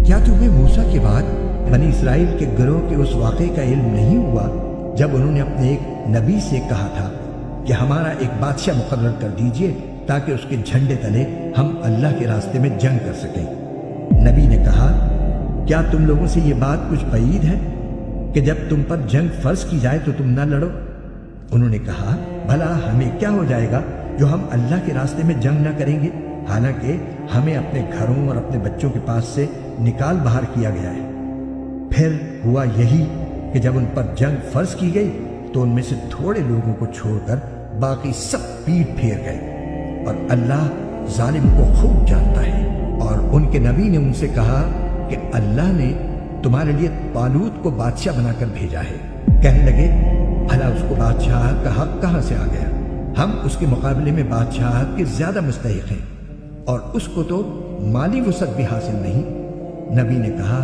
کیا تمہیں موسیٰ کے بعد بنی اسرائیل کے گروہ کے اس واقعے کا علم نہیں ہوا جب انہوں نے اپنے ایک نبی سے کہا تھا کہ ہمارا ایک بادشاہ مقرر کر دیجئے تاکہ اس کے جھنڈے تلے ہم اللہ کے راستے میں جنگ کر سکیں؟ نبی نے کہا، کیا تم لوگوں سے یہ بات کچھ بعید ہے کہ جب تم پر جنگ فرض کی جائے تو تم نہ لڑو؟ انہوں نے کہا، بھلا ہمیں کیا ہو جائے گا جو ہم اللہ کے راستے میں جنگ نہ کریں گے، حالانکہ ہمیں اپنے گھروں اور اپنے بچوں کے پاس سے نکال باہر کیا گیا ہے۔ پھر ہوا یہی کہ جب ان پر جنگ فرض کی گئی تو ان میں سے تھوڑے لوگوں کو چھوڑ کر باقی سب پیٹ پھیر گئے، اور اللہ ظالم کو خوب جانتا ہے۔ اور ان کے نبی نے ان سے کہا کہ اللہ نے تمہارے لیے طالوت کو بادشاہ بنا کر بھیجا ہے۔ کہنے لگے، بھلا اس کو بادشاہت کا حق کہاں سے آ گیا؟ ہم اس کے مقابلے میں بادشاہت کے زیادہ مستحق ہیں، اور اس کو تو مالی وسعت بھی حاصل نہیں۔ نبی نے کہا،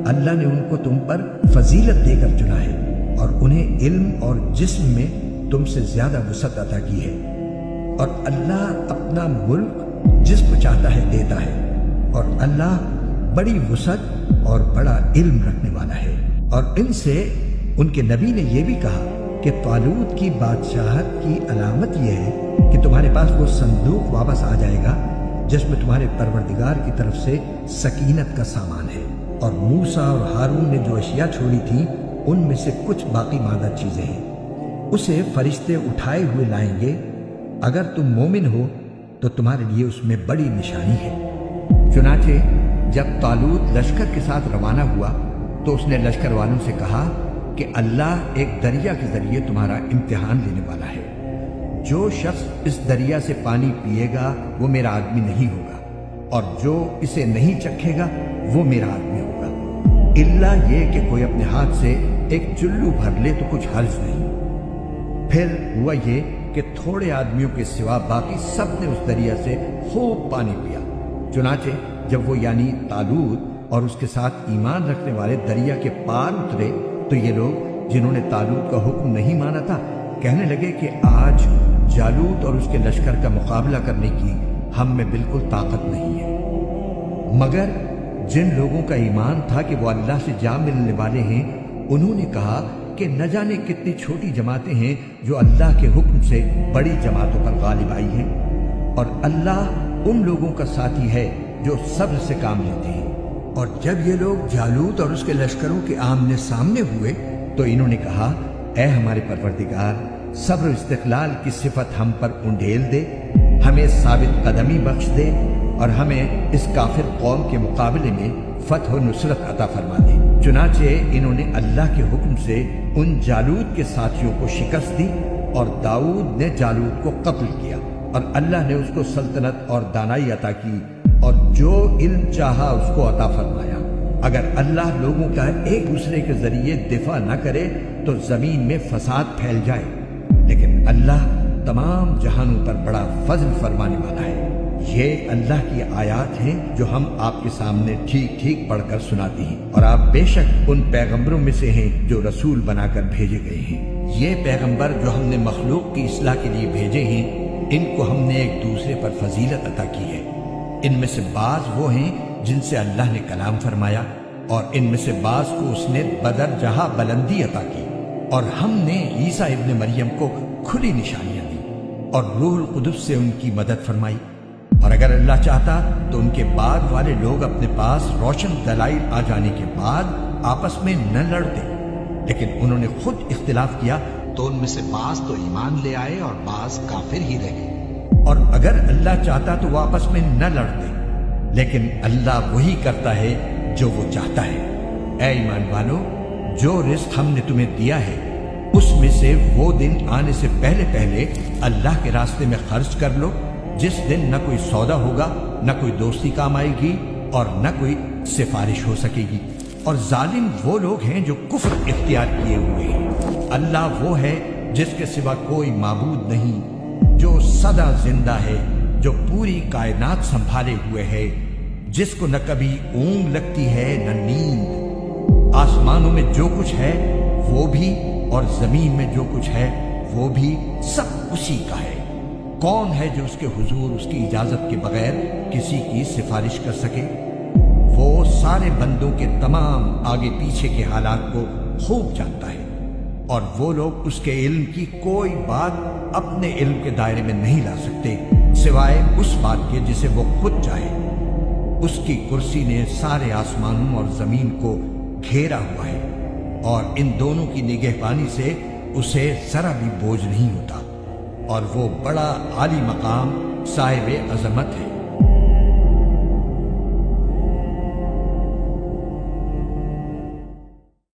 اللہ نے ان کو تم پر فضیلت دے کر چنا ہے، اور انہیں علم اور جسم میں تم سے زیادہ وسعت عطا کی ہے، اور اللہ اپنا ملک جس کو چاہتا ہے دیتا ہے، اور اللہ بڑی وسعت اور بڑا علم رکھنے والا ہے۔ اور ان سے ان کے نبی نے یہ بھی کہا کہ طالوت کی بادشاہت کی علامت یہ ہے کہ تمہارے پاس وہ صندوق واپس آ جائے گا جس میں تمہارے پروردگار کی طرف سے سکینت کا سامان ہے، اور موسیٰ اور ہارون نے جو اشیاء چھوڑی تھیں ان میں سے کچھ باقی ماندہ چیزیں ہیں، اسے فرشتے اٹھائے ہوئے لائیں گے۔ اگر تم مومن ہو تو تمہارے لیے اس میں بڑی نشانی ہے۔ چنانچہ جب طالوت لشکر کے ساتھ روانہ ہوا تو اس نے لشکر والوں سے کہا کہ اللہ ایک دریا کے ذریعے تمہارا امتحان لینے والا ہے۔ جو شخص اس دریا سے پانی پیے گا وہ میرا آدمی نہیں ہوگا، اور جو اسے نہیں چکھے گا وہ میرا آدمی ہوگا، الا یہ کہ کوئی اپنے ہاتھ سے ایک چلو بھر لے تو کچھ حرج نہیں۔ پھر ہوا یہ کہ تھوڑے آدمیوں کے سوا باقی سب نے اس دریا سے خوب پانی پیا۔ چنانچہ جب وہ یعنی طالوت اور اس کے ساتھ ایمان رکھنے والے دریا کے پار اترے تو یہ لوگ جنہوں نے طالوت کا حکم نہیں مانا تھا کہنے لگے کہ آج جالوت اور اس کے لشکر کا مقابلہ کرنے کی ہم میں بالکل طاقت نہیں ہے۔ مگر جن لوگوں کا ایمان تھا کہ وہ اللہ سے جا ملنے والے ہیں، انہوں نے کہا کہ نہ جانے کتنی چھوٹی جماعتیں ہیں جو اللہ کے حکم سے بڑی جماعتوں پر غالب آئی ہیں، اور اللہ ان لوگوں کا ساتھی ہے جو صبر سے کام لیتے ہیں۔ اور جب یہ لوگ جالوت اور اس کے لشکروں کے آمنے سامنے ہوئے تو انہوں نے کہا، اے ہمارے پروردگار، صبر و استقلال کی صفت ہم پر انڈھیل دے، ہمیں ثابت قدمی بخش دے، اور ہمیں اس کافر قوم کے مقابلے میں فتح و نصرت عطا فرما دے۔ چنانچہ انہوں نے اللہ کے حکم سے ان جالوت کے ساتھیوں کو شکست دی، اور داؤد نے جالوت کو قتل کیا، اور اللہ نے اس کو سلطنت اور دانائی عطا کی، اور جو علم چاہا اس کو عطا فرمایا۔ اگر اللہ لوگوں کا ایک دوسرے کے ذریعے دفاع نہ کرے تو زمین میں فساد پھیل جائے، لیکن اللہ تمام جہانوں پر بڑا فضل فرمانے والا ہے۔ یہ اللہ کی آیات ہیں جو ہم آپ کے سامنے ٹھیک ٹھیک پڑھ کر سناتے ہیں، اور آپ بے شک ان پیغمبروں میں سے ہیں جو رسول بنا کر بھیجے گئے ہیں۔ یہ پیغمبر جو ہم نے مخلوق کی اصلاح کے لیے بھیجے ہیں، ان کو ہم نے ایک دوسرے پر فضیلت عطا کی ہے۔ ان میں سے بعض وہ ہیں جن سے اللہ نے کلام فرمایا، اور ان میں سے بعض کو اس نے بدر جہاں بلندی عطا کی، اور ہم نے عیسیٰ ابن مریم کو کھلی نشانیاں دی، اور روح القدس سے ان کی مدد فرمائی۔ اور اگر اللہ چاہتا تو ان کے بعد والے لوگ اپنے پاس روشن دلائل آ جانے کے بعد آپس میں نہ لڑتے، لیکن انہوں نے خود اختلاف کیا تو ان میں سے بعض تو ایمان لے آئے اور بعض کافر ہی رہے۔ اور اگر اللہ چاہتا تو وہ آپس میں نہ لڑتے، لیکن اللہ وہی کرتا ہے جو وہ چاہتا ہے۔ اے ایمان والو، جو رزق ہم نے تمہیں دیا ہے اس میں سے وہ دن آنے سے پہلے پہلے اللہ کے راستے میں خرچ کر لو جس دن نہ کوئی سودا ہوگا، نہ کوئی دوستی کام آئے گی، اور نہ کوئی سفارش ہو سکے گی۔ اور ظالم وہ لوگ ہیں جو کفر اختیار کیے ہوئے ہیں۔ اللہ وہ ہے جس کے سوا کوئی معبود نہیں، جو سدا زندہ ہے، جو پوری کائنات سنبھالے ہوئے ہے، جس کو نہ کبھی اونگ لگتی ہے نہ نیند۔ آسمانوں میں جو کچھ ہے وہ بھی، اور زمین میں جو کچھ ہے وہ بھی، سب اسی کا ہے۔ کون ہے جو اس کے حضور اس کی اجازت کے بغیر کسی کی سفارش کر سکے؟ وہ سارے بندوں کے تمام آگے پیچھے کے حالات کو خوب جانتا ہے، اور وہ لوگ اس کے علم کی کوئی بات اپنے علم کے دائرے میں نہیں لا سکتے سوائے اس بات کے جسے وہ خود چاہے۔ اس کی کرسی نے سارے آسمانوں اور زمین کو گھیرا ہوا ہے، اور ان دونوں کی نگہبانی سے اسے ذرا بھی بوجھ نہیں ہوتا، اور وہ بڑا عالی مقام صاحب عظمت ہے۔